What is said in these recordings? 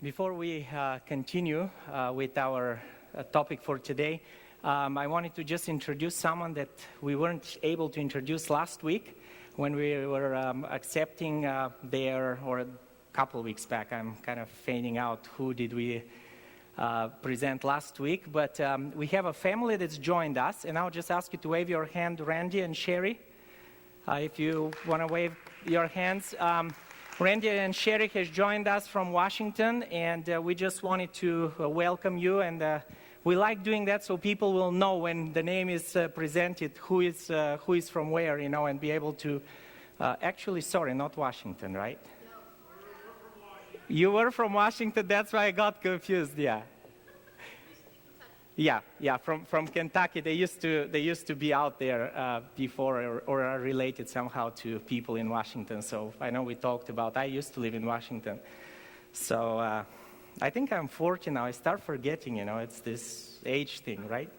Before we continue with our topic for today, I wanted to just introduce someone that we weren't able to introduce last week when we were accepting or a couple of weeks back. I'm kind of fading out who did we present last week, but we have a family that's joined us, and I'll just ask you to wave your hand, Randy and Sherry, if you want to wave your hands. Randy and Sherry has joined us from Washington, and we just wanted to welcome you, and we like doing that so people will know when the name is presented who is from where, and be able to, not Washington, right? No, we're from Washington. You were from Washington, that's why I got confused, yeah. Yeah, from Kentucky. They used to be out there before or are related somehow to people in Washington. So I know we talked about, I used to live in Washington. So I think I'm 40 now. I start forgetting, it's this age thing, right?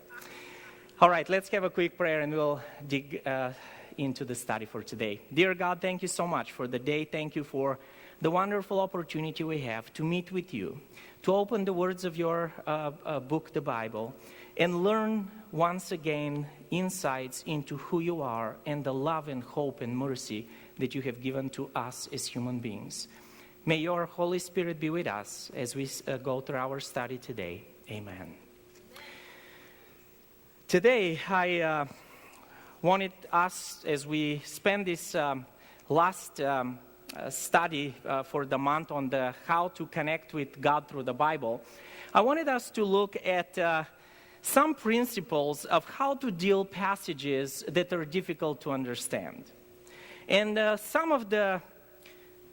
All right, let's have a quick prayer and we'll dig into the study for today. Dear God, thank you so much for the day. Thank you for the wonderful opportunity we have to meet with you, to open the words of your book, the Bible, and learn once again insights into who you are and the love and hope and mercy that you have given to us as human beings. May your Holy Spirit be with us as we go through our study today. Amen. Today, I wanted us, as we spend this last study for the month on how to connect with God through the Bible, I wanted us to look at some principles of how to deal passages that are difficult to understand. And some of the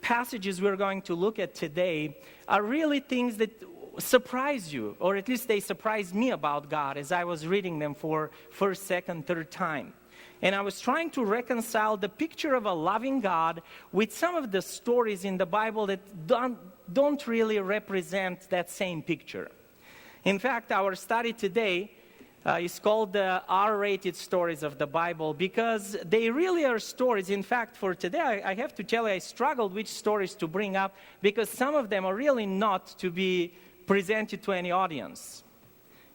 passages we're going to look at today are really things that surprise you, or at least they surprised me about God as I was reading them for first, second, third time. And I was trying to reconcile the picture of a loving God with some of the stories in the Bible that don't really represent that same picture. In fact, our study today is called the R-rated stories of the Bible because they really are stories. In fact, for today, I have to tell you, I struggled which stories to bring up because some of them are really not to be presented to any audience.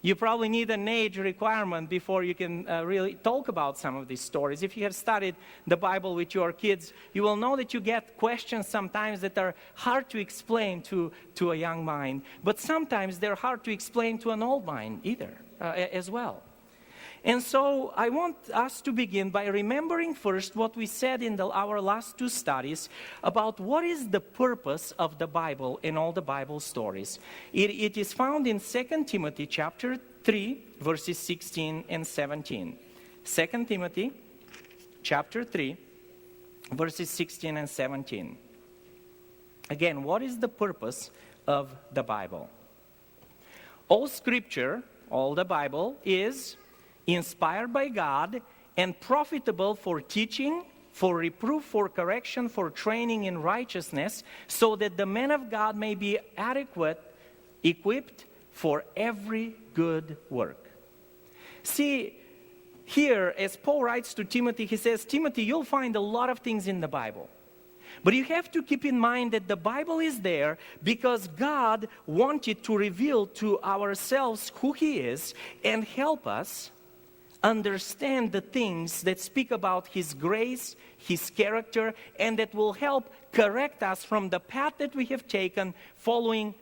You probably need an age requirement before you can really talk about some of these stories. If you have studied the Bible with your kids, you will know that you get questions sometimes that are hard to explain to a young mind. But sometimes they're hard to explain to an old mind as well. And so I want us to begin by remembering first what we said in our last two studies about what is the purpose of the Bible and all the Bible stories. It is found in 2 Timothy chapter 3, verses 16 and 17. 2 Timothy chapter 3, verses 16 and 17. Again, what is the purpose of the Bible? All Scripture, all the Bible, is inspired by God and profitable for teaching, for reproof, for correction, for training in righteousness, so that the man of God may be equipped for every good work. See, here, as Paul writes to Timothy, he says, Timothy, you'll find a lot of things in the Bible. But you have to keep in mind that the Bible is there because God wanted to reveal to ourselves who He is and help us understand the things that speak about His grace, His character, and that will help correct us from the path that we have taken, following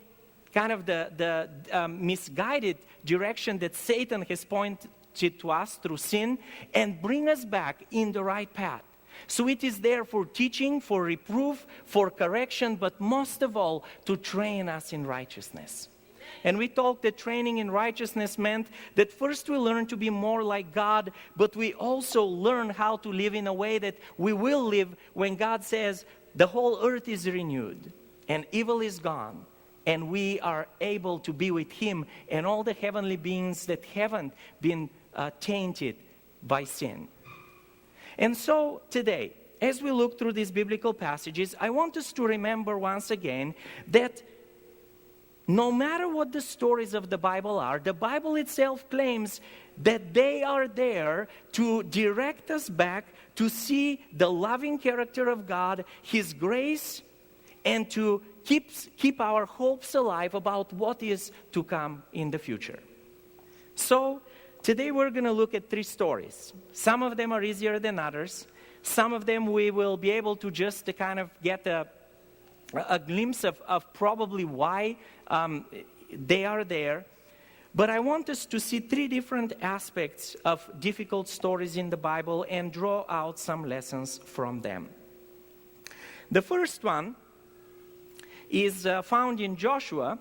kind of the misguided direction that Satan has pointed to us through sin, and bring us back in the right path. So it is there for teaching, for reproof, for correction, but most of all, to train us in righteousness. And we talked that training in righteousness meant that first we learn to be more like God, but we also learn how to live in a way that we will live when God says the whole earth is renewed and evil is gone and we are able to be with Him and all the heavenly beings that haven't been tainted by sin. And so today, as we look through these biblical passages, I want us to remember once again that no matter what the stories of the Bible are, the Bible itself claims that they are there to direct us back to see the loving character of God, His grace, and to keep our hopes alive about what is to come in the future. So today we're going to look at 3 stories. Some of them are easier than others. Some of them we will be able to just to kind of get a glimpse of probably why they are there. But I want us to see 3 different aspects of difficult stories in the Bible and draw out some lessons from them. The first one is found in Joshua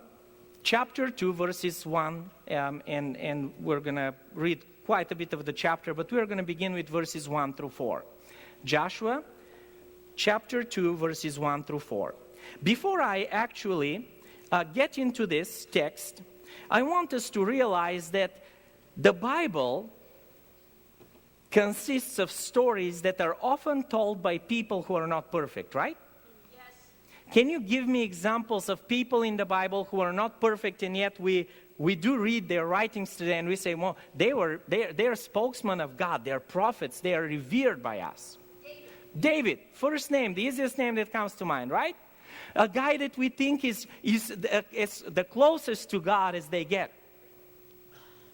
chapter 2, verses 1, and we're going to read quite a bit of the chapter, but we're going to begin with verses 1 through 4. Joshua chapter 2, verses 1 through 4. Before I actually get into this text, I want us to realize that the Bible consists of stories that are often told by people who are not perfect, right? Yes. Can you give me examples of people in the Bible who are not perfect, and yet we do read their writings today and we say, well, they're spokesmen of God, they're prophets, they are revered by us. David, first name, the easiest name that comes to mind, right? A guy that we think is the closest to God as they get.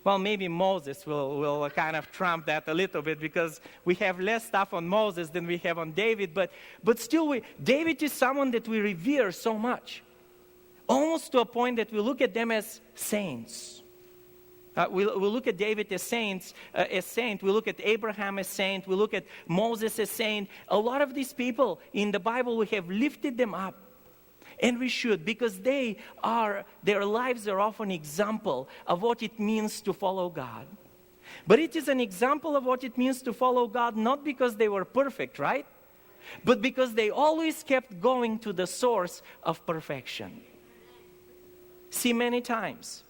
Well, maybe Moses will kind of trump that a little bit, because we have less stuff on Moses than we have on David. But still, David is someone that we revere so much. Almost to a point that we look at them as saints. We look at David as saint. We look at Abraham as saint. We look at Moses as saint. A lot of these people in the Bible, we have lifted them up. And we should, because their lives are often an example of what it means to follow God. But it is an example of what it means to follow God, not because they were perfect, right? But because they always kept going to the source of perfection. See, many times,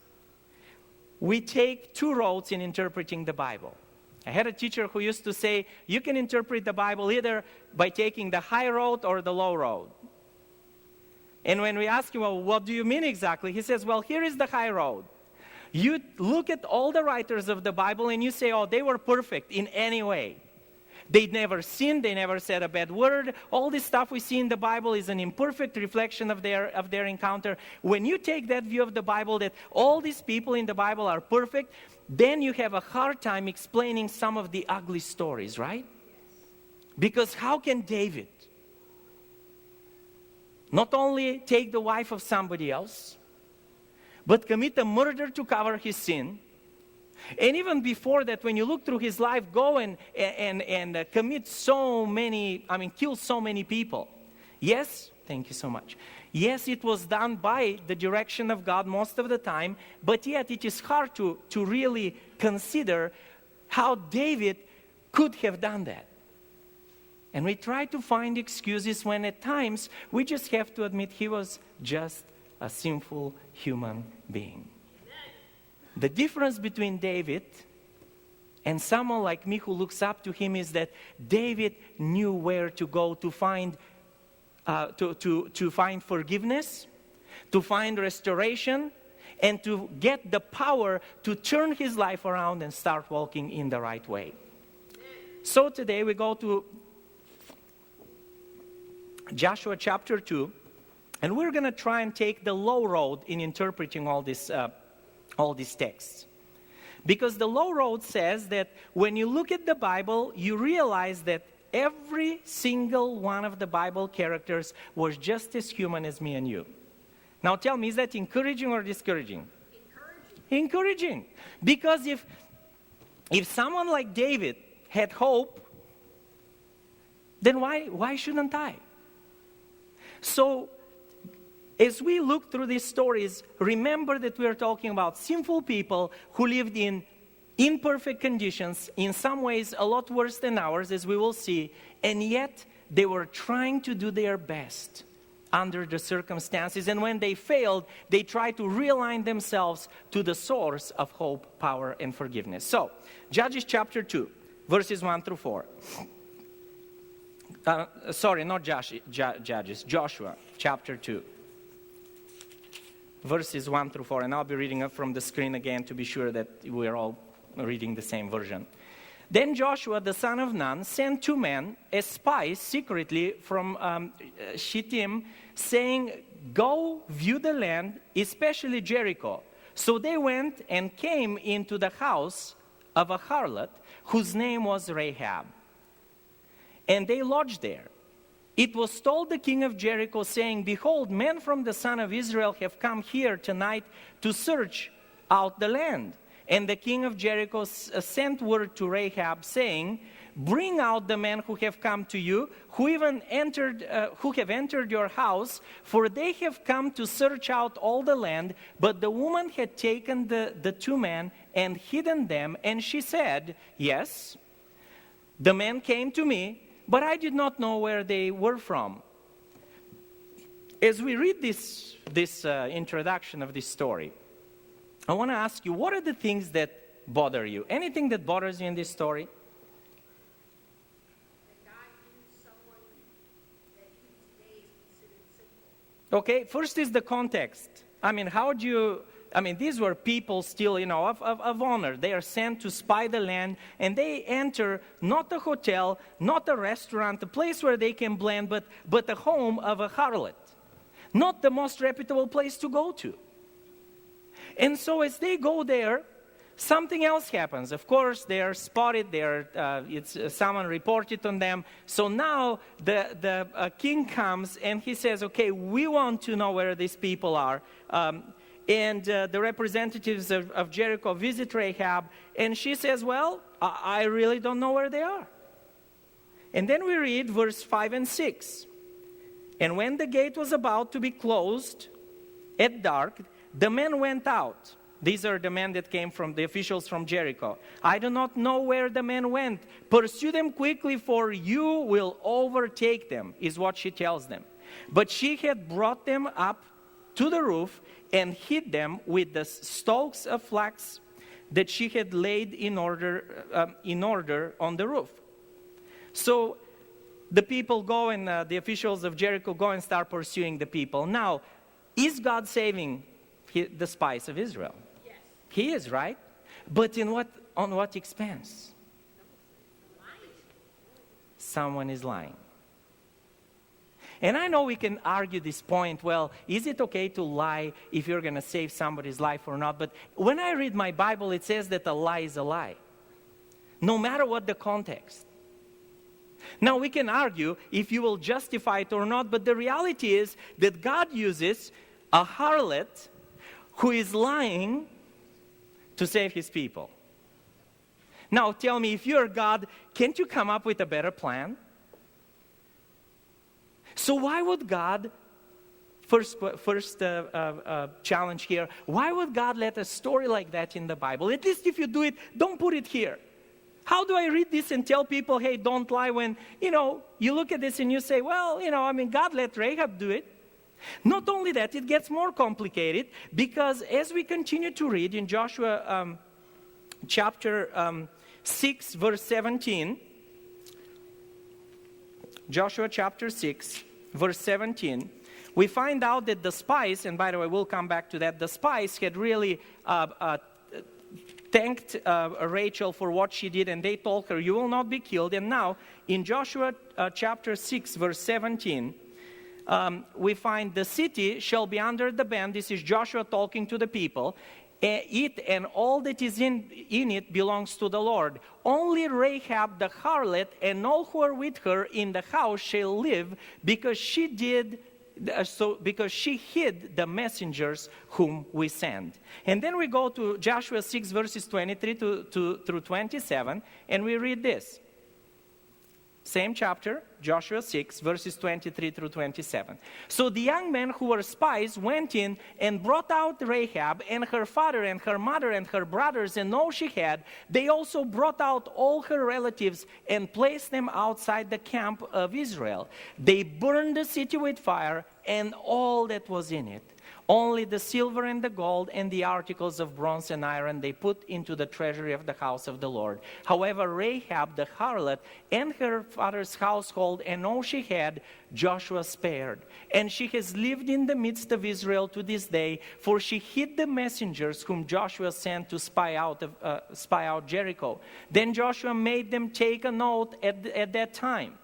we take 2 roads in interpreting the Bible. I had a teacher who used to say, you can interpret the Bible either by taking the high road or the low road. And when we ask him, well, what do you mean exactly? He says, well, here is the high road. You look at all the writers of the Bible and you say, oh, they were perfect in any way. They never sinned, they never said a bad word. All this stuff we see in the Bible is an imperfect reflection of their encounter. When you take that view of the Bible, that all these people in the Bible are perfect, then you have a hard time explaining some of the ugly stories, right? Because how can David not only take the wife of somebody else, but commit a murder to cover his sin? And even before that, when you look through his life, go and commit kill so many people. Yes, thank you so much. Yes, it was done by the direction of God most of the time, but yet it is hard to really consider how David could have done that. And we try to find excuses when at times we just have to admit he was just a sinful human being. The difference between David and someone like me who looks up to him is that David knew where to go to find forgiveness, to find restoration, and to get the power to turn his life around and start walking in the right way. So today we go to Joshua chapter 2, and we're going to try and take the low road in interpreting all these texts. Because the low road says that when you look at the Bible, you realize that every single one of the Bible characters was just as human as me and you. Now tell me, is that encouraging or discouraging? Encouraging. Because if someone like David had hope, then why shouldn't I? So, as we look through these stories, remember that we are talking about sinful people who lived in imperfect conditions, in some ways a lot worse than ours, as we will see, and yet they were trying to do their best under the circumstances. And when they failed, they tried to realign themselves to the source of hope, power, and forgiveness. So, Judges chapter 2, verses 1 through 4. Joshua chapter 2, verses 1 through 4. And I'll be reading it from the screen again to be sure that we're all reading the same version. Then Joshua, the son of Nun, sent 2 men as spies secretly from Shittim, saying, "Go view the land, especially Jericho." So they went and came into the house of a harlot whose name was Rahab. And they lodged there. It was told the king of Jericho, saying, "Behold, men from the son of Israel have come here tonight to search out the land." And the king of Jericho sent word to Rahab, saying, "Bring out the men who have come to you, who have entered your house, for they have come to search out all the land." But the woman had taken the 2 men and hidden them, and she said, "Yes, the men came to me, but I did not know where they were from." As we read this introduction of this story, I want to ask you, what are the things that bother you? Anything that bothers you in this story? Okay, first is the context. These were people still, of honor. They are sent to spy the land, and they enter not a hotel, not a restaurant, a place where they can blend, but the home of a harlot. Not the most reputable place to go to. And so as they go there, something else happens. Of course, they are spotted. Someone reported on them. So now the king comes and he says, "Okay, we want to know where these people are." And the representatives of Jericho visit Rahab, and she says, "Well, I really don't know where they are." And then we read verse 5 and 6. "And when the gate was about to be closed at dark, the men went out." These are the men that came from the officials from Jericho. "I do not know where the men went. Pursue them quickly, for you will overtake them," is what she tells them. But she had brought them up to the roof and hid them with the stalks of flax that she had laid in order on the roof. So the people go, and the officials of Jericho go and start pursuing the people. Now, is God saving the spies of Israel? Yes. He is, right? But on what expense? Someone is lying. And I know we can argue this point, well, is it okay to lie if you're going to save somebody's life or not? But when I read my Bible, it says that a lie is a lie, no matter what the context. Now, we can argue if you will justify it or not, but the reality is that God uses a harlot who is lying to save his people. Now, tell me, if you're God, can't you come up with a better plan? So why would God, first challenge here, why would God let a story like that in the Bible? At least if you do it, don't put it here. How do I read this and tell people, hey, don't lie, when, you look at this and you say, well, God let Rahab do it. Not only that, it gets more complicated, because as we continue to read in Joshua chapter 6, verse 17, Joshua chapter 6, verse 17, we find out that the spies, and by the way, we'll come back to that, the spies had really thanked Rachel for what she did, and they told her, you will not be killed. And now, in Joshua chapter 6, verse 17, we find the city shall be under the ban. This is Joshua talking to the people. It and all that is in it belongs to the Lord. Only Rahab the harlot and all who are with her in the house shall live, because she hid the messengers whom we sent. And then we go to Joshua 6 verses 23 through 27, and we read this. Same chapter, Joshua 6, verses 23 through 27. So the young men who were spies went in and brought out Rahab and her father and her mother and her brothers and all she had. They also brought out all her relatives and placed them outside the camp of Israel. They burned the city with fire and all that was in it. Only the silver and the gold and the articles of bronze and iron they put into the treasury of the house of the Lord. However, Rahab the harlot and her father's household and all she had, Joshua spared. And she has lived in the midst of Israel to this day, for she hid the messengers whom Joshua sent to spy out Jericho. Then Joshua made them take an oath at that time,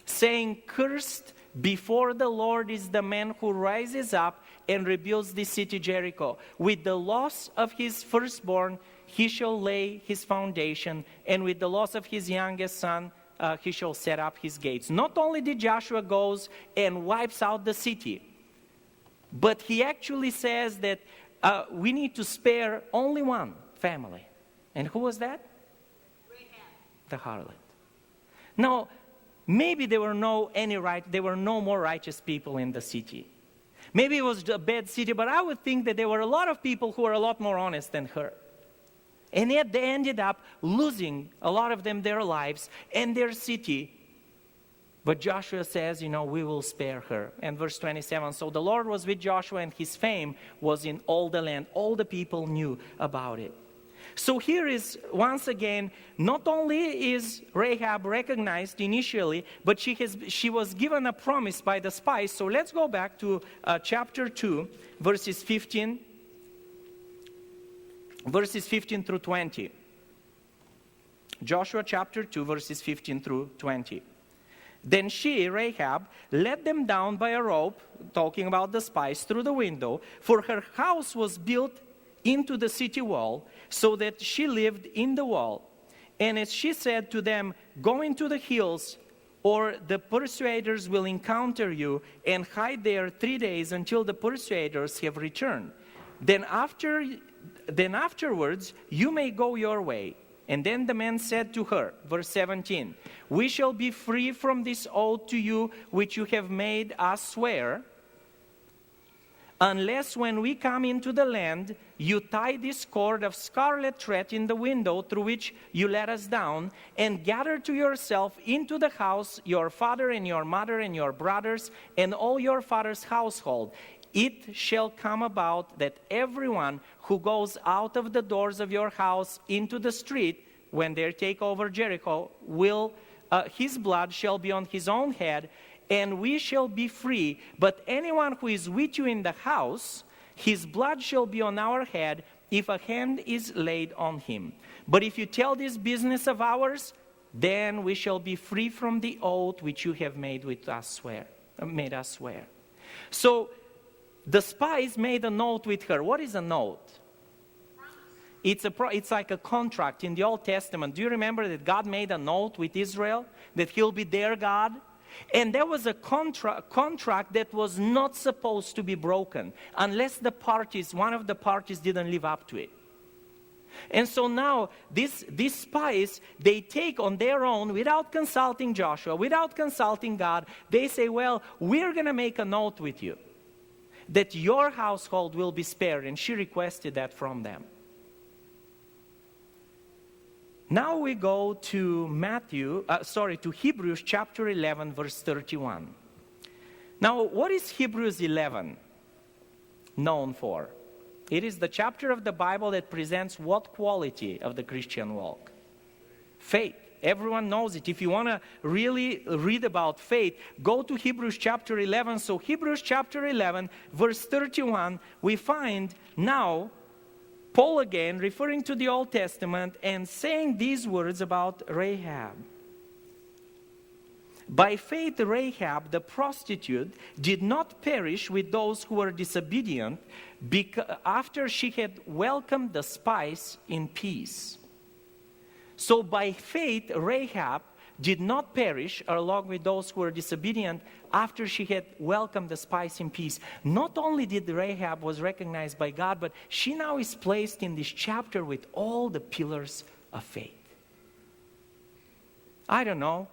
saying, "Cursed before the Lord is the man who rises up and rebuilds the city Jericho. With the loss of his firstborn, he shall lay his foundation, and with the loss of his youngest son, he shall set up his gates." Not only did Joshua goes and wipes out the city, but he actually says that we need to spare only one family. And who was that? Rahab. The harlot. Now, maybe there were no more righteous people in the city. Maybe it was a bad city, but I would think that there were a lot of people who were a lot more honest than her. And yet they ended up losing, a lot of them, their lives and their city. But Joshua says, we will spare her. And verse 27, so the Lord was with Joshua, and his fame was in all the land. All the people knew about it. So here is, once again, not only is Rahab recognized initially, but she was given a promise by the spies. So let's go back to chapter 2, verses 15 through 20. Joshua chapter 2, verses 15 through 20. Then she, Rahab, let them down by a rope, talking about the spies, through the window, for her house was built into the city wall, so that she lived in the wall. And as she said to them, "Go into the hills, or the persuaders will encounter you, and hide there 3 days until the persuaders have returned. Then afterwards you may go your way." And then the man said to her, verse 17, "We shall be free from this oath to you which you have made us swear, unless when we come into the land, you tie this cord of scarlet thread in the window through which you let us down, and gather to yourself into the house your father and your mother and your brothers and all your father's household. It shall come about that everyone who goes out of the doors of your house into the street, when they take over Jericho, his blood shall be on his own head, and we shall be free. But anyone who is with you in the house, his blood shall be on our head if a hand is laid on him. But if you tell this business of ours, then we shall be free from the oath which you have made us swear." So the spies made an oath with her. What is an oath? It's like a contract in the Old Testament. Do you remember that God made an oath with Israel that He'll be their God? And there was a contract that was not supposed to be broken unless one of the parties didn't live up to it. And so now these spies, they take on their own, without consulting Joshua, without consulting God, they say, well, we're going to make an oath with you that your household will be spared. And she requested that from them. Now we go to Hebrews chapter 11, verse 31. Now, what is Hebrews 11 known for? It is the chapter of the Bible that presents what quality of the Christian walk? Faith. Everyone knows it. If you want to really read about faith, go to Hebrews chapter 11. So Hebrews chapter 11, verse 31, we find now Paul again referring to the Old Testament and saying these words about Rahab. "By faith Rahab the prostitute did not perish with those who were disobedient after she had welcomed the spies in peace." So by faith Rahab did not perish along with those who were disobedient after she had welcomed the spies in peace. Not only did Rahab was recognized by God, but she now is placed in this chapter with all the pillars of faith. I don't know.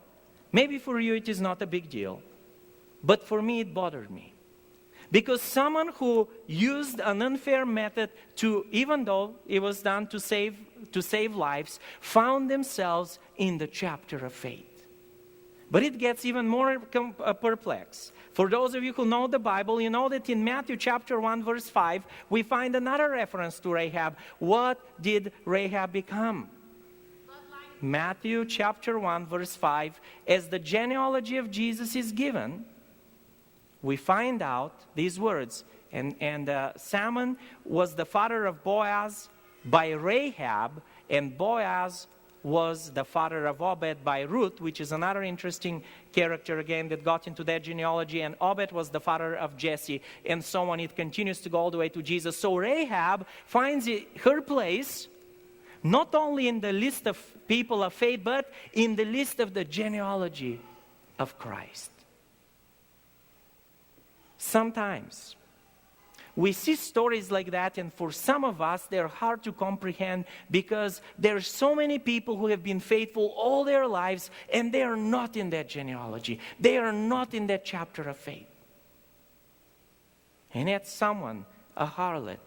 Maybe for you it is not a big deal. But for me it bothered me. Because someone who used an unfair method even though it was done to save lives, found themselves in the chapter of faith. But it gets even more perplexed. For those of you who know the Bible, you know that in Matthew chapter 1, verse 5, we find another reference to Rahab. What did Rahab become? Matthew chapter 1, verse 5, as the genealogy of Jesus is given, we find out these words. And Salmon was the father of Boaz by Rahab, and Boaz was the father of Obed by Ruth, which is another interesting character again that got into that genealogy. And Obed was the father of Jesse, and so on. It continues to go all the way to Jesus. So Rahab finds her place not only in the list of people of faith, but in the list of the genealogy of Christ. Sometimes we see stories like that, and for some of us, they're hard to comprehend because there are so many people who have been faithful all their lives, and they are not in that genealogy. They are not in that chapter of faith. And yet someone, a harlot,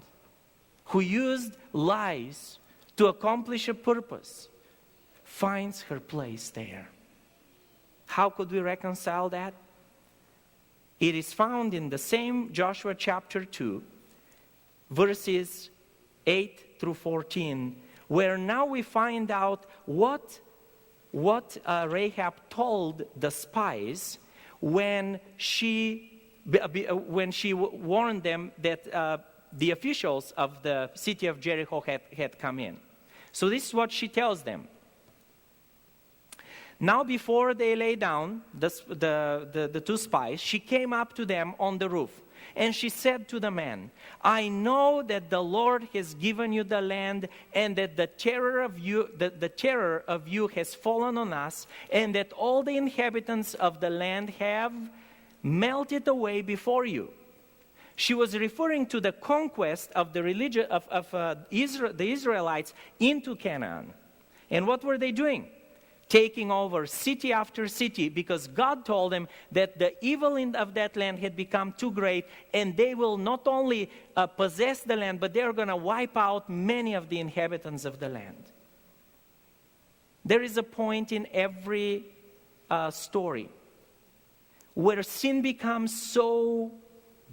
who used lies to accomplish a purpose, finds her place there. How could we reconcile that? It is found in the same Joshua chapter 2, verses 8 through 14, where now we find out what Rahab told the spies when she warned them that the officials of the city of Jericho had come in. So this is what she tells them. Now before they lay down, the two spies, she came up to them on the roof. And she said to the men, I know that the Lord has given you the land, and that the terror of you has fallen on us, and that all the inhabitants of the land have melted away before you. She was referring to the conquest of the religion of the Israelites into Canaan. And what were they doing? Taking over city after city, because God told them that the evil of that land had become too great, and they will not only possess the land, but they're going to wipe out many of the inhabitants of the land. There is a point in every story where sin becomes so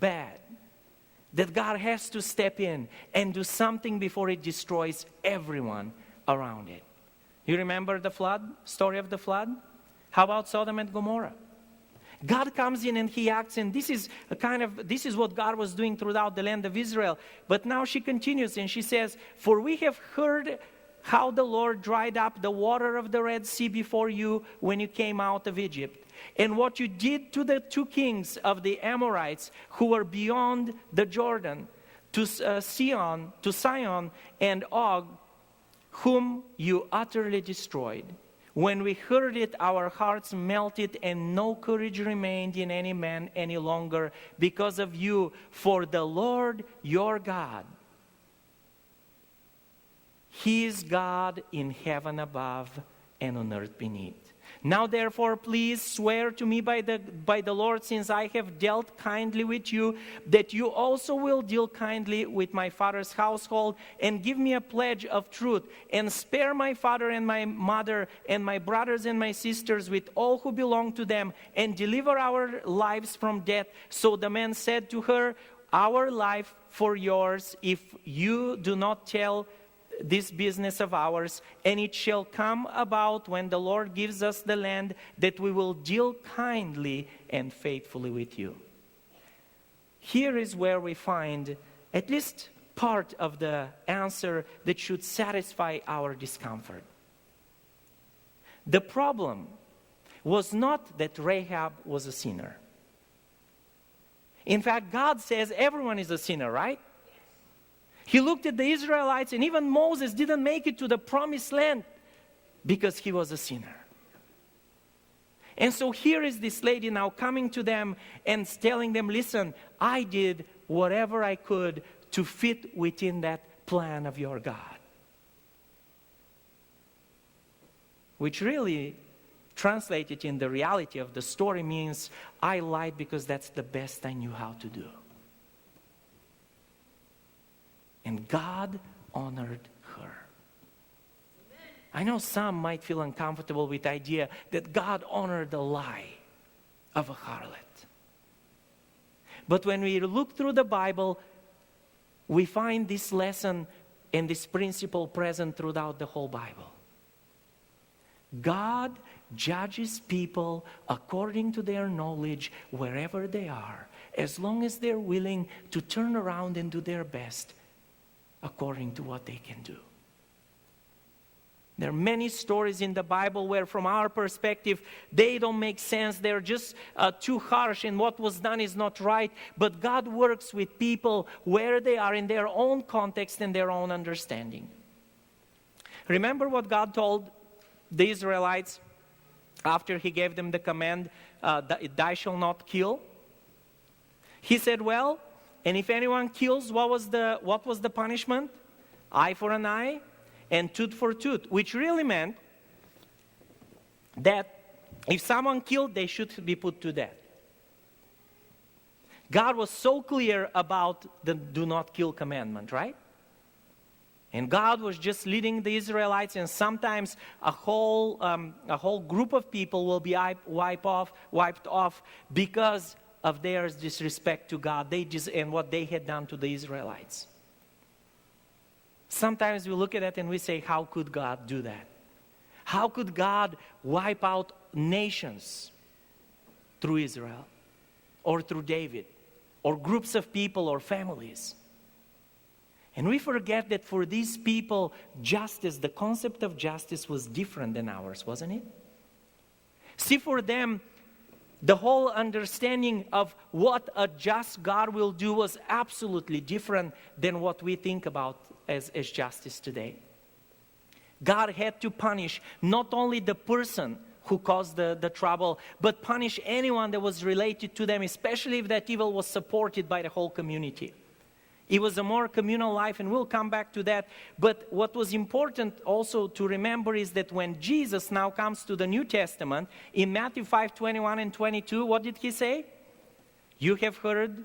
bad that God has to step in and do something before it destroys everyone around it. You remember the flood, story of the flood? How about Sodom and Gomorrah? God comes in and he acts, and this is what God was doing throughout the land of Israel. But now she continues and she says, for we have heard how the Lord dried up the water of the Red Sea before you when you came out of Egypt, and what you did to the two kings of the Amorites who were beyond the Jordan, to Sihon and Og, whom you utterly destroyed. When we heard it, our hearts melted, and no courage remained in any man any longer because of you. For the Lord your God, He is God in heaven above and on earth beneath. Now therefore, please swear to me by the Lord, since I have dealt kindly with you, that you also will deal kindly with my father's household, and give me a pledge of truth, and spare my father and my mother and my brothers and my sisters with all who belong to them, and deliver our lives from death. So the man said to her, our life for yours, if you do not tell this business of ours. And it shall come about when the Lord gives us the land, that we will deal kindly and faithfully with you. Here is where we find at least part of the answer that should satisfy our discomfort. The problem was not that Rahab was a sinner. In fact, God says everyone is a sinner, right? He looked at the Israelites, and even Moses didn't make it to the promised land because he was a sinner. And so here is this lady now coming to them and telling them, listen, I did whatever I could to fit within that plan of your God. Which really, translated in the reality of the story, means I lied because that's the best I knew how to do. And God honored her. I know some might feel uncomfortable with the idea that God honored the lie of a harlot. But when we look through the Bible, we find this lesson and this principle present throughout the whole Bible. God judges people according to their knowledge wherever they are, as long as they're willing to turn around and do their best according to what they can do. There are many stories in the Bible where, from our perspective, they don't make sense. They're just too harsh, and what was done is not right. But God works with people where they are in their own context and their own understanding. Remember what God told the Israelites after He gave them the command, "Thou shalt not kill"? He said, well, and if anyone kills, what was the punishment? Eye for an eye and tooth for tooth, which really meant that if someone killed, they should be put to death. God was so clear about the do not kill commandment, right? And God was just leading the Israelites, and sometimes a whole group of people will be wiped off because of their disrespect to God and what they had done to the Israelites. Sometimes we look at it and we say, how could God do that? How could God wipe out nations through Israel or through David or groups of people or families? And we forget that for these people, justice, the concept of justice was different than ours, wasn't it? See, for them, the whole understanding of what a just God will do was absolutely different than what we think about as justice today. God had to punish not only the person who caused the trouble, but punish anyone that was related to them, especially if that evil was supported by the whole community. It was a more communal life, and we'll come back to that. But what was important also to remember is that when Jesus now comes to the New Testament, in Matthew 5:21 and 22, what did He say? You have heard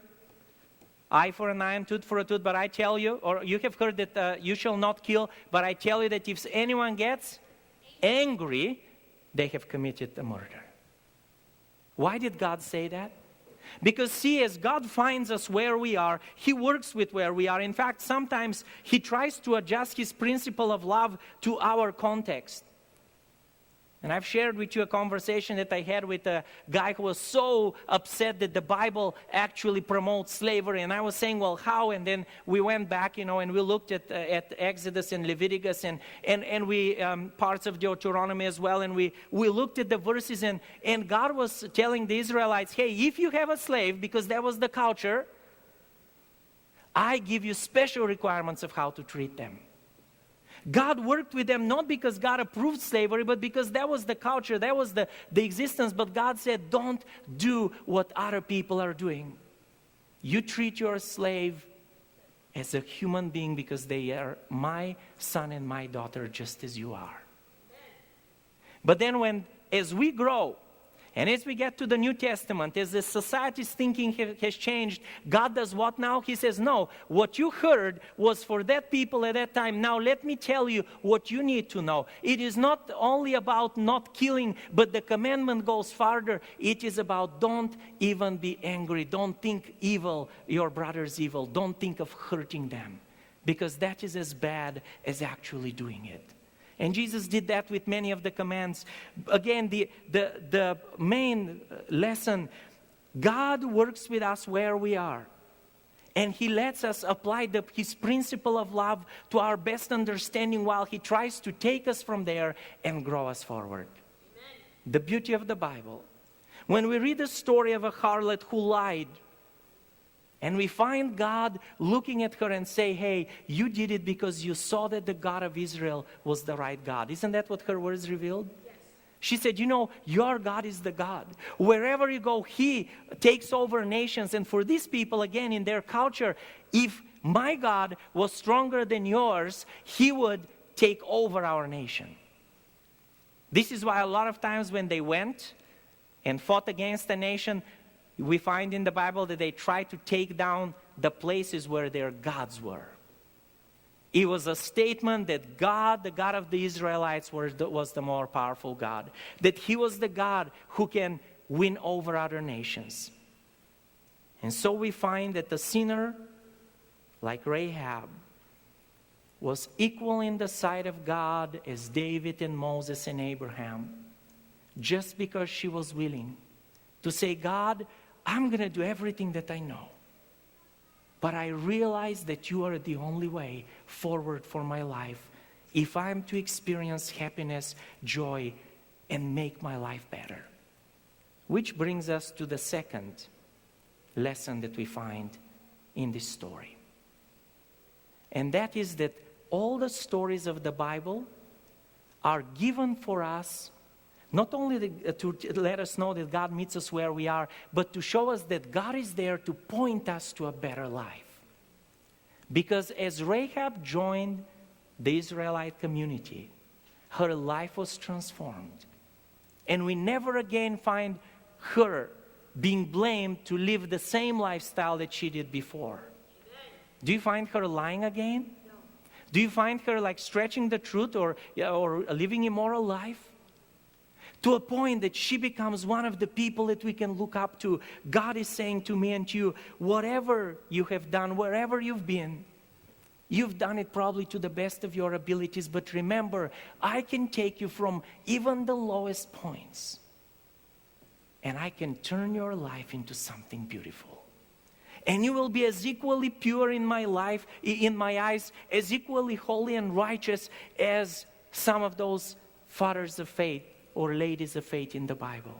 eye for an eye and tooth for a tooth, but I tell you, or you have heard that you shall not kill, but I tell you that if anyone gets angry, they have committed a murder. Why did God say that? Because see, as God finds us where we are, He works with where we are. In fact, sometimes He tries to adjust His principle of love to our context. And I've shared with you a conversation that I had with a guy who was so upset that the Bible actually promotes slavery. And I was saying, well, how? And then we went back, and we looked at Exodus and Leviticus and we parts of Deuteronomy as well. And we looked at the verses, and God was telling the Israelites, hey, if you have a slave, because that was the culture, I give you special requirements of how to treat them. God worked with them not because God approved slavery, but because that was the culture, that was the existence. But God said, don't do what other people are doing. You treat your slave as a human being because they are my son and my daughter just as you are. But then as we grow, and as we get to the New Testament, as the society's thinking has changed, God does what now? He says, no, what you heard was for that people at that time. Now let me tell you what you need to know. It is not only about not killing, but the commandment goes farther. It is about don't even be angry. Don't think evil, your brother's evil. Don't think of hurting them, because that is as bad as actually doing it. And Jesus did that with many of the commands. Again, the main lesson, God works with us where we are. And He lets us apply His principle of love to our best understanding while He tries to take us from there and grow us forward. Amen. The beauty of the Bible. When we read the story of a harlot who lied, and we find God looking at her and say, hey, you did it because you saw that the God of Israel was the right God. Isn't that what her words revealed? Yes. She said, your God is the God. Wherever you go, He takes over nations. And for these people, again, in their culture, if my God was stronger than yours, He would take over our nation. This is why a lot of times when they went and fought against a nation, we find in the Bible that they tried to take down the places where their gods were. It was a statement that God, the God of the Israelites, was the more powerful God. That He was the God who can win over other nations. And so we find that the sinner, like Rahab, was equal in the sight of God as David and Moses and Abraham, just because she was willing to say, God, I'm going to do everything that I know. But I realize that you are the only way forward for my life if I'm to experience happiness, joy, and make my life better. Which brings us to the second lesson that we find in this story. And that is that all the stories of the Bible are given for us not only to let us know that God meets us where we are, but to show us that God is there to point us to a better life. Because as Rahab joined the Israelite community, her life was transformed. And we never again find her being blamed to live the same lifestyle that she did before. Do you find her lying again? No. Do you find her like stretching the truth or living immoral life? To a point that she becomes one of the people that we can look up to. God is saying to me and to you, whatever you have done, wherever you've been, you've done it probably to the best of your abilities, but remember, I can take you from even the lowest points, and I can turn your life into something beautiful. And you will be as equally pure in my life, in my eyes, as equally holy and righteous as some of those fathers of faith or ladies of faith in the Bible.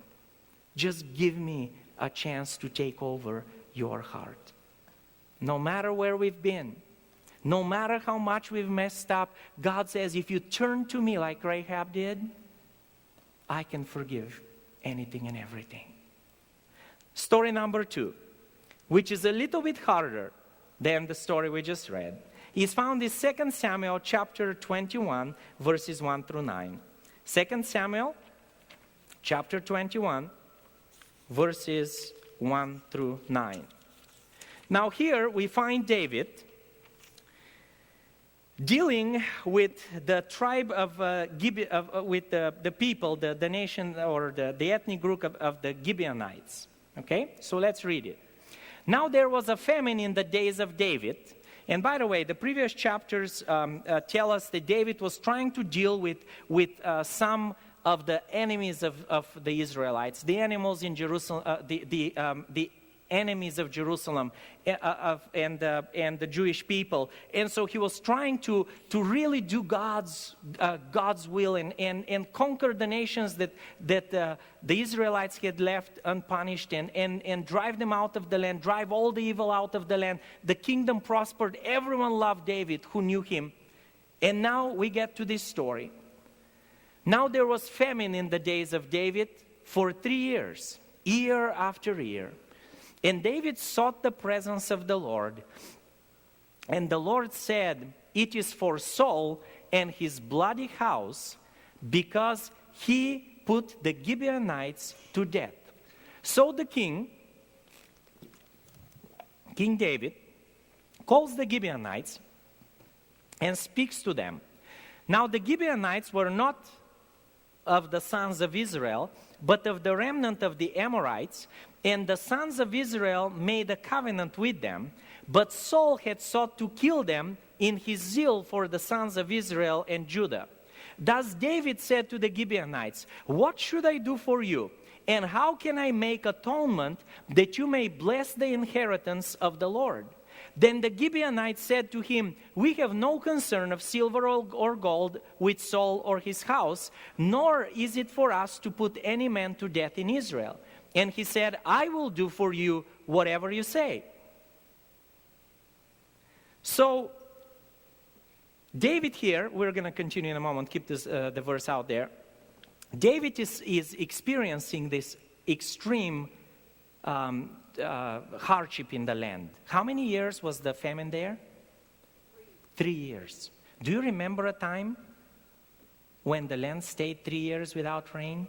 Just give me a chance to take over your heart. No matter where we've been, no matter how much we've messed up, God says, if you turn to me like Rahab did, I can forgive anything and everything. Story number 2, which is a little bit harder than the story we just read, is found in 2 Samuel chapter 21, verses 1 through 9. 2 Samuel chapter 21, verses 1 through 9. Now here we find David dealing with the tribe of with the people, the nation or the ethnic group of the Gibeonites. Okay, so let's read it. Now there was a famine in the days of David. And by the way, the previous chapters tell us that David was trying to deal with some of the enemies of the Israelites, the animals in Jerusalem, the enemies of Jerusalem and the Jewish people. And so he was trying to really do God's will and conquer the nations that the Israelites had left unpunished and drive them out of the land, drive all the evil out of the land. The kingdom prospered. Everyone loved David who knew him. And now we get to this story. Now there was famine in the days of David for 3 years, year after year. And David sought the presence of the Lord. And the Lord said, it is for Saul and his bloody house, because he put the Gibeonites to death. So the king, King David, calls the Gibeonites and speaks to them. Now the Gibeonites were not of the sons of Israel, but of the remnant of the Amorites, and the sons of Israel made a covenant with them, but Saul had sought to kill them in his zeal for the sons of Israel and Judah. Thus David said to the Gibeonites, what should I do for you? And how can I make atonement that you may bless the inheritance of the Lord? Then the Gibeonites said to him, we have no concern of silver or gold with Saul or his house, nor is it for us to put any man to death in Israel. And he said, I will do for you whatever you say. So David here, we're going to continue in a moment, keep this, the verse out there. David is experiencing this extreme hardship in the land. How many years was the famine there? 3 years. Do you remember a time when the land stayed 3 years without rain?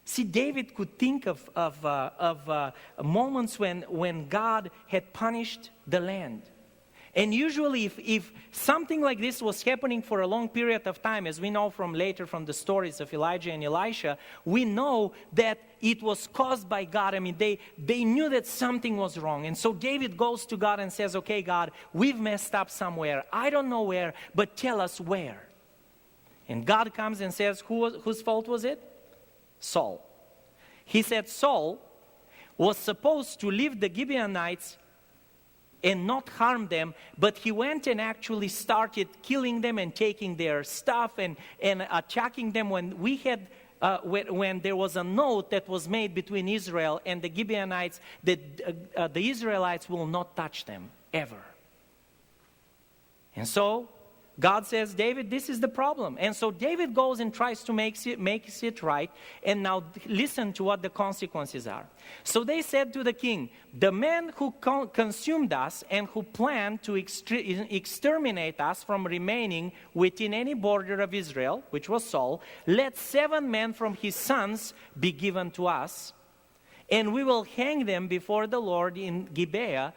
See, David could think of moments when God had punished the land. And usually if something like this was happening for a long period of time, as we know from later from the stories of Elijah and Elisha, we know that it was caused by God. I mean, they knew that something was wrong. And so David goes to God and says, okay, God, we've messed up somewhere. I don't know where, but tell us where. And God comes and says, whose fault was it? Saul. He said Saul was supposed to leave the Gibeonites and not harm them, but he went and actually started killing them and taking their stuff and attacking them when when there was a note that was made between Israel and the Gibeonites that the Israelites will not touch them ever. And so God says, David, this is the problem. And so David goes and tries to make it right. And now listen to what the consequences are. So they said to the king, the man who consumed us and who planned to exterminate us from remaining within any border of Israel, which was Saul, let 7 men from his sons be given to us, and we will hang them before the Lord in Gibeah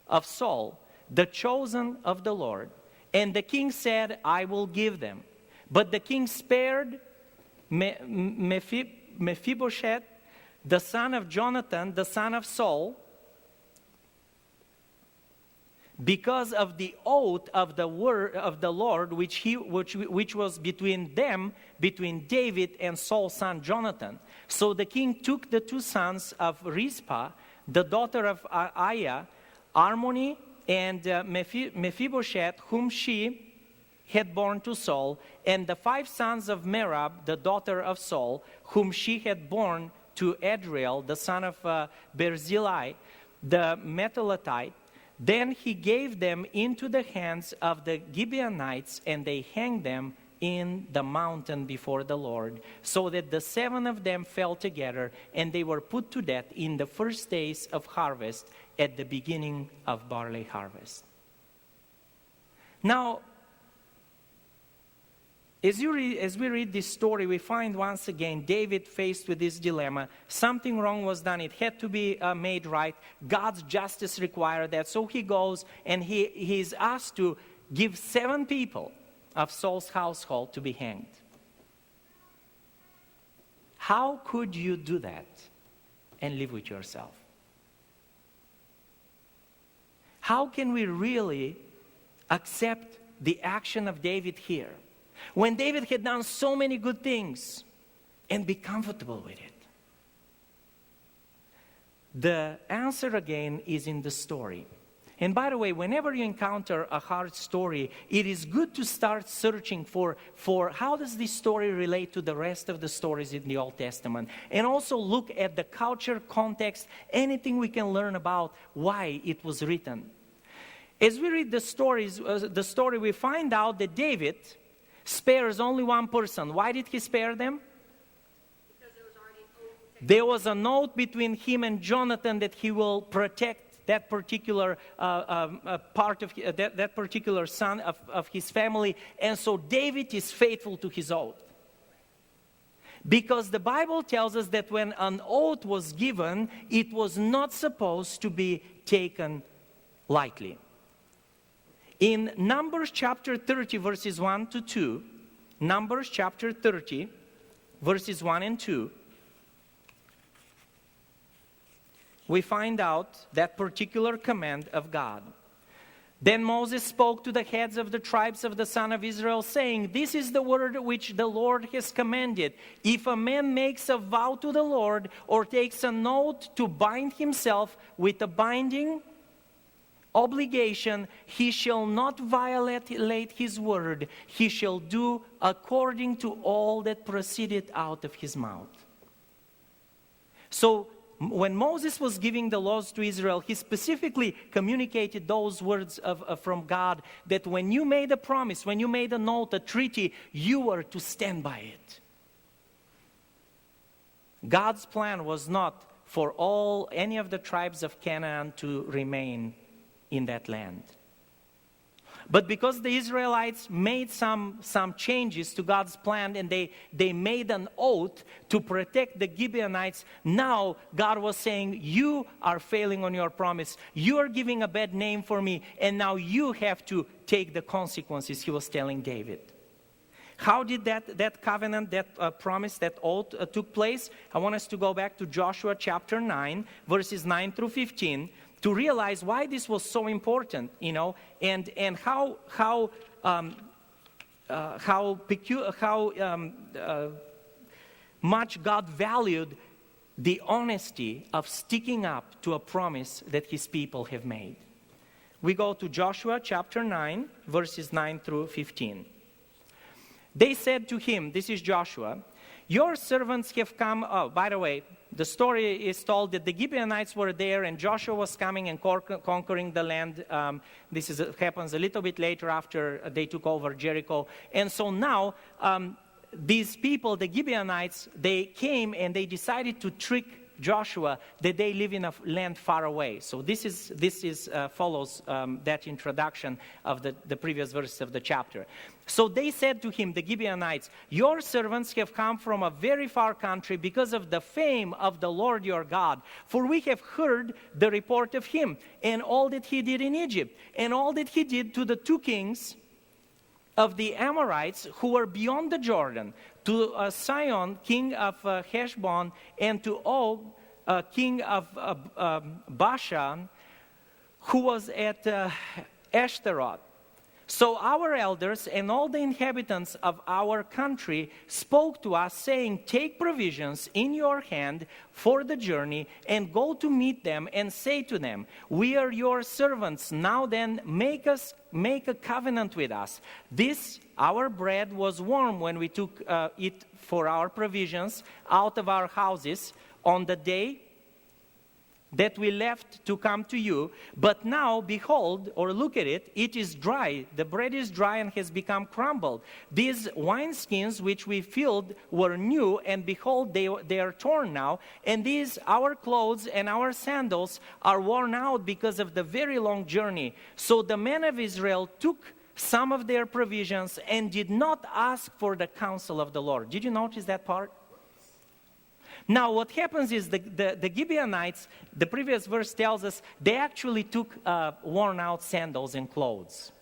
of Saul, the chosen of the Lord. And the king said, I will give them. But the king spared Mephibosheth, the son of Jonathan, the son of Saul, because of the oath of the word of the Lord, which was between them, between David and Saul's son Jonathan. So the king took the 2 sons of Rizpah, the daughter of Aiah, Armoni, and Mephibosheth, whom she had borne to Saul, and the 5 sons of Merab, the daughter of Saul, whom she had borne to Adriel, the son of Barzillai, the Metholatite. Then he gave them into the hands of the Gibeonites, and they hanged them in the mountain before the Lord, so that the 7 of them fell together, and they were put to death in the first days of harvest, at the beginning of barley harvest. Now, as we read this story, we find once again David faced with this dilemma. Something wrong was done. It had to be made right. God's justice required that. So he goes and he is asked to give 7 people of Saul's household to be hanged. How could you do that and live with yourself? How can we really accept the action of David here when David had done so many good things and be comfortable with it? The answer again is in the story. And by the way, whenever you encounter a hard story, it is good to start searching for how does this story relate to the rest of the stories in the Old Testament. And also look at the culture, context, anything we can learn about why it was written. As we read the story, we find out that David spares only one person. Why did he spare them? Because there was a note between him and Jonathan that he will protect that particular part of that particular son of his family. And so David is faithful to his oath. Because the Bible tells us that when an oath was given, it was not supposed to be taken lightly. In Numbers chapter 30, verses 1 to 2, Numbers chapter 30, verses 1 and 2, we find out that particular command of God. Then Moses spoke to the heads of the tribes of the son of Israel, saying, this is the word which the Lord has commanded. If a man makes a vow to the Lord, or takes an oath to bind himself with a binding obligation, he shall not violate his word. He shall do according to all that proceeded out of his mouth. So, when Moses was giving the laws to Israel, he specifically communicated those words from God, that when you made a promise, when you made an oath, a treaty, you were to stand by it. God's plan was not for any of the tribes of Canaan to remain in that land. But because the Israelites made some changes to God's plan, and they made an oath to protect the Gibeonites, now God was saying, you are failing on your promise. You are giving a bad name for me, and now you have to take the consequences, he was telling David. How did that covenant, that promise, that oath took place? I want us to go back to Joshua chapter 9, verses 9 through 15, to realize why this was so important, and how much God valued the honesty of sticking up to a promise that his people have made. We go to Joshua chapter 9, verses 9 through 15. They said to him, this is Joshua, your servants have come. Oh, by the way, the story is told that the Gibeonites were there and Joshua was coming and conquering the land. This happens a little bit later after they took over Jericho. And so now these people, the Gibeonites, they came and they decided to trick Joshua that they live in a land far away. So this follows that introduction of the previous verse of the chapter. So they said to him, the Gibeonites, your servants have come from a very far country because of the fame of the Lord your God. For we have heard the report of him and all that he did in Egypt and all that he did to the two kings of the Amorites who were beyond the Jordan, to Sihon, king of Heshbon, and to Og, king of Bashan, who was at Ashtaroth. So our elders and all the inhabitants of our country spoke to us, saying, take provisions in your hand for the journey, and go to meet them, and say to them, we are your servants. Now then, make a covenant with us. This, our bread, was warm when we took it for our provisions out of our houses on the day that we left to come to you. But now, behold, or look at it, it is dry. The bread is dry and has become crumbled. These wineskins which we filled were new, and behold, they are torn now. And these, our clothes and our sandals, are worn out because of the very long journey. So the men of Israel took some of their provisions and did not ask for the counsel of the Lord. Did you notice that part? Now, what happens is the Gibeonites, the previous verse tells us, they actually took worn out sandals and clothes.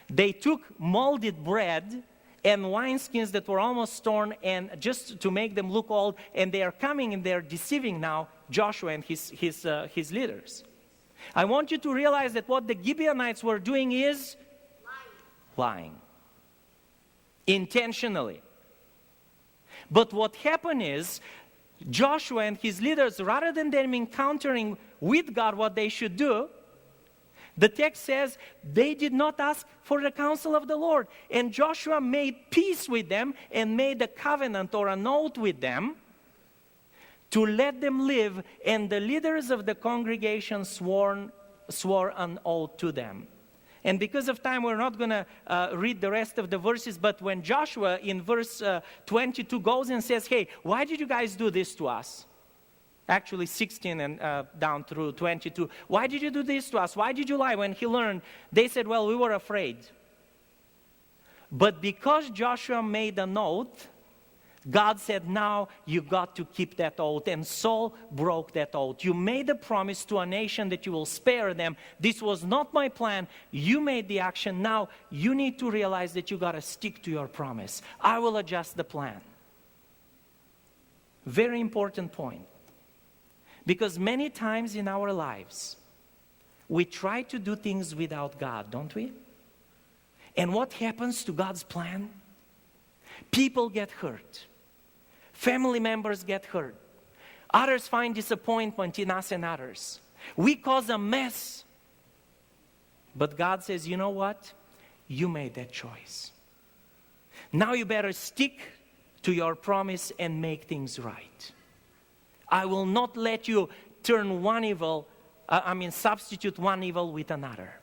They took molded bread and wineskins that were almost torn, and just to make them look old, and they are coming and they're deceiving now Joshua and his leaders. I want you to realize that what the Gibeonites were doing is lying. Intentionally. But what happened is, Joshua and his leaders, rather than them encountering with God what they should do, the text says they did not ask for the counsel of the Lord. And Joshua made peace with them and made a covenant or an oath with them to let them live. And the leaders of the congregation swore an oath to them. And because of time, we're not going to read the rest of the verses. But when Joshua in verse 22 goes and says, hey, why did you guys do this to us? Actually 16 and down through 22. Why did you do this to us? Why did you lie? When he learned, they said, well, we were afraid. But because Joshua made an oath, God said, now you got to keep that oath. And Saul broke that oath. You made a promise to a nation that you will spare them. This was not my plan. You made the action. Now you need to realize that you got to stick to your promise. I will adjust the plan. Very important point. Because many times in our lives, we try to do things without God, don't we? And what happens to God's plan? People get hurt. Family members get hurt. Others find disappointment in us and others. We cause a mess. But God says, you know what? You made that choice. Now you better stick to your promise and make things right. I will not let you turn substitute one evil with another.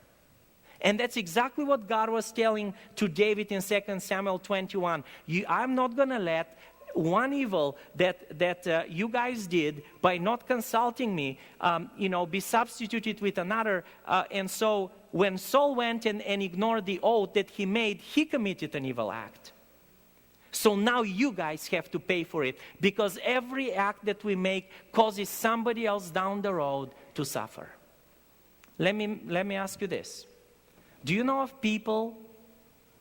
And that's exactly what God was telling to David in 2 Samuel 21. I'm not going to let one evil that you guys did by not consulting me, be substituted with another. And so when Saul went and ignored the oath that he made, he committed an evil act. So now you guys have to pay for it, because every act that we make causes somebody else down the road to suffer. Let me ask you this. Do you know of people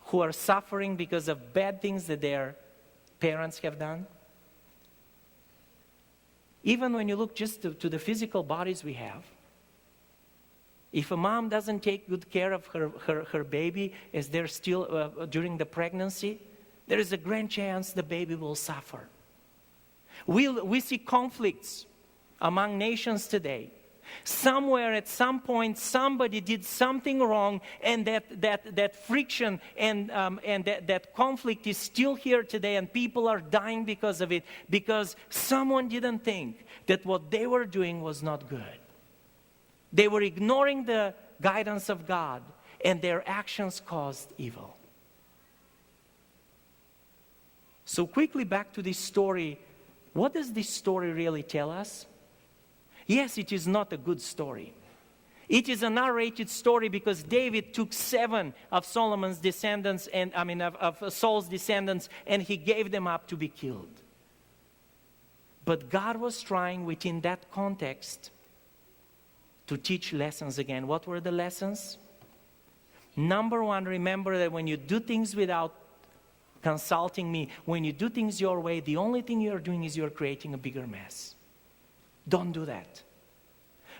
who are suffering because of bad things that their parents have done? Even when you look just to the physical bodies we have, if a mom doesn't take good care of her baby as they're still during the pregnancy, there is a great chance the baby will suffer. We see conflicts among nations today. Somewhere at some point somebody did something wrong, and that friction and that conflict is still here today, and people are dying because of it, because someone didn't think that what they were doing was not good. They were ignoring the guidance of God, and their actions caused evil. So quickly back to this story. What does this story really tell us? Yes, it is not a good story. It is a narrated story because David took 7 of Solomon's descendants, of Saul's descendants, and he gave them up to be killed. But God was trying within that context to teach lessons again. What were the lessons? Number 1, remember that when you do things without consulting me, when you do things your way, the only thing you're doing is you're creating a bigger mess. Don't do that.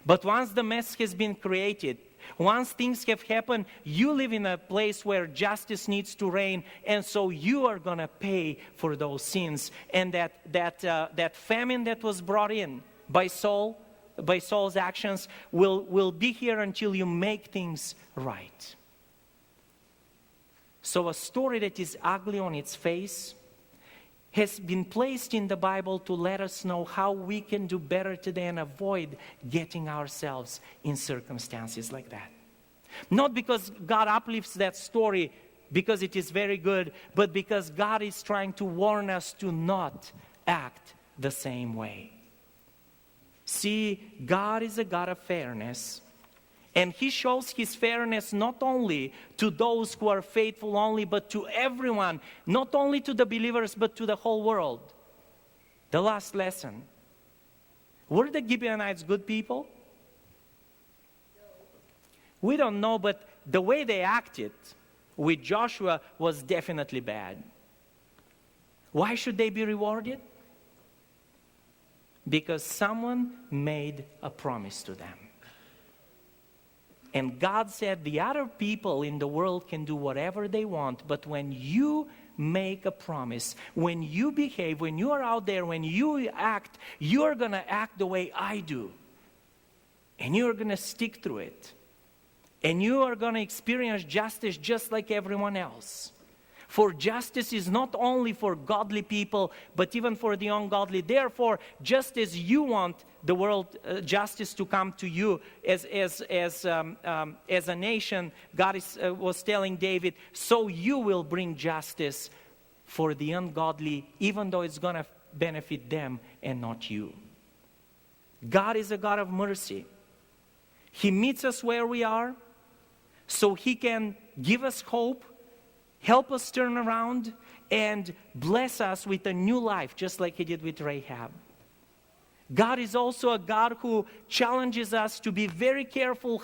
But once the mess has been created, once things have happened, you live in a place where justice needs to reign, and so you are going to pay for those sins. And that famine that was brought in by Saul's actions will be here until you make things right. So a story that is ugly on its face has been placed in the Bible to let us know how we can do better today and avoid getting ourselves in circumstances like that. Not because God uplifts that story because it is very good, but because God is trying to warn us to not act the same way. See, God is a God of fairness. And He shows His fairness not only to those who are faithful only, but to everyone, not only to the believers, but to the whole world. The last lesson. Were the Gibeonites good people? We don't know, but the way they acted with Joshua was definitely bad. Why should they be rewarded? Because someone made a promise to them. And God said the other people in the world can do whatever they want, but when you make a promise, when you behave, when you are out there, when you act, you're going to act the way I do. And you're going to stick through it. And you are going to experience justice just like everyone else. For justice is not only for godly people, but even for the ungodly. Therefore, just as you want the world justice to come to you as a nation, God was telling David, so you will bring justice for the ungodly, even though it's going to benefit them and not you. God is a God of mercy. He meets us where we are, so He can give us hope, help us turn around, and bless us with a new life, just like He did with Rahab. God is also a God who challenges us to be very careful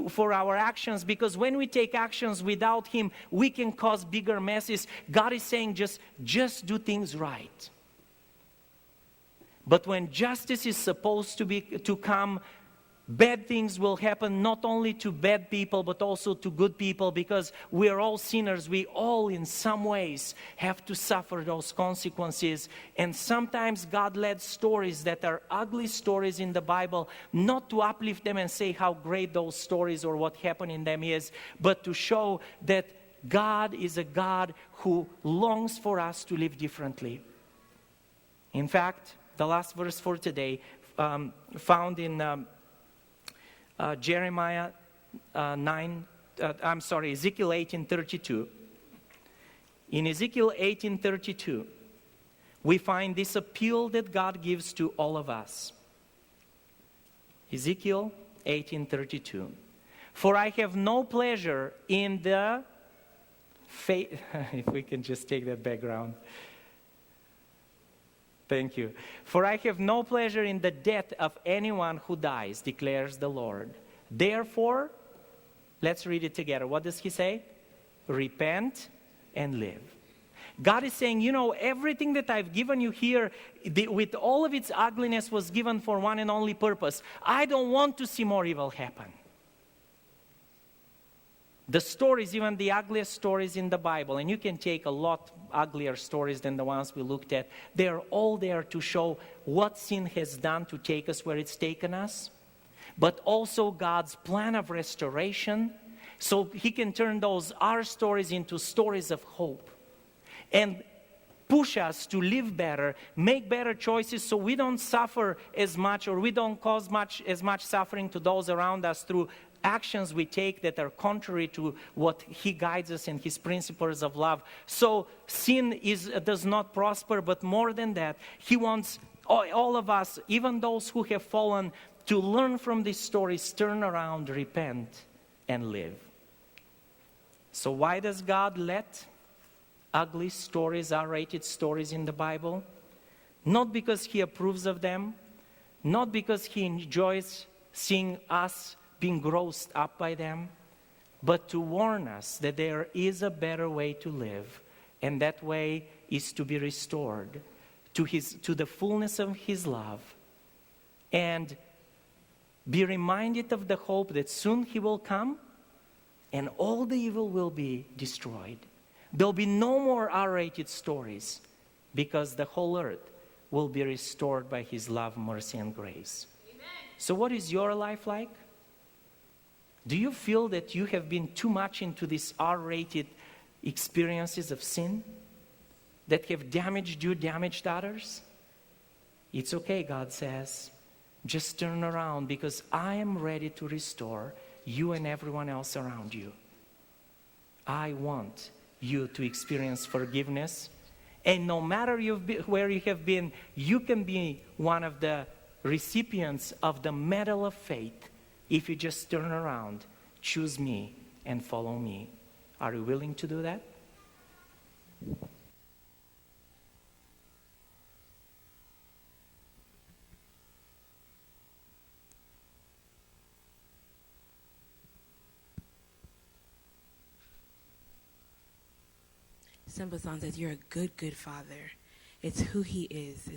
for our actions, because when we take actions without Him, we can cause bigger messes. God is saying just do things right. But when justice is supposed to come, bad things will happen not only to bad people, but also to good people, because we are all sinners. We all, in some ways, have to suffer those consequences. And sometimes God led stories that are ugly stories in the Bible, not to uplift them and say how great those stories or what happened in them is, but to show that God is a God who longs for us to live differently. In fact, the last verse for today, found in Ezekiel 18:32. In Ezekiel 18:32, we find this appeal that God gives to all of us. Ezekiel 18:32. For I have no pleasure in the if we can just take that background. Thank you. For I have no pleasure in the death of anyone who dies, declares the Lord. Therefore, let's read it together. What does he say? Repent and live. God is saying, everything that I've given you here, with all of its ugliness, was given for one and only purpose. I don't want to see more evil happen. The stories, even the ugliest stories in the Bible, and you can take a lot uglier stories than the ones we looked at, they're all there to show what sin has done to take us where it's taken us, but also God's plan of restoration, so he can turn our stories into stories of hope and push us to live better, make better choices so we don't suffer as much, or we don't cause as much suffering to those around us through actions we take that are contrary to what he guides us in his principles of love. So sin does not prosper, but more than that, he wants all of us, even those who have fallen, to learn from these stories, turn around, repent, and live. So why does God let ugly stories, R-rated stories in the Bible? Not because he approves of them, not because he enjoys seeing us being grossed up by them, but to warn us that there is a better way to live, and that way is to be restored to the fullness of his love, and be reminded of the hope that soon he will come and all the evil will be destroyed. There'll be no more R-rated stories, because the whole earth will be restored by his love, mercy, and grace. Amen. So what is your life like? Do you feel that you have been too much into these R-rated experiences of sin that have damaged you, damaged others? It's okay, God says. Just turn around, because I am ready to restore you and everyone else around you. I want you to experience forgiveness. And no matter where you have been, you can be one of the recipients of the medal of faith if you just turn around, choose me, and follow me. Are you willing to do that? Simple song says, you're a good, good father. It's who he is.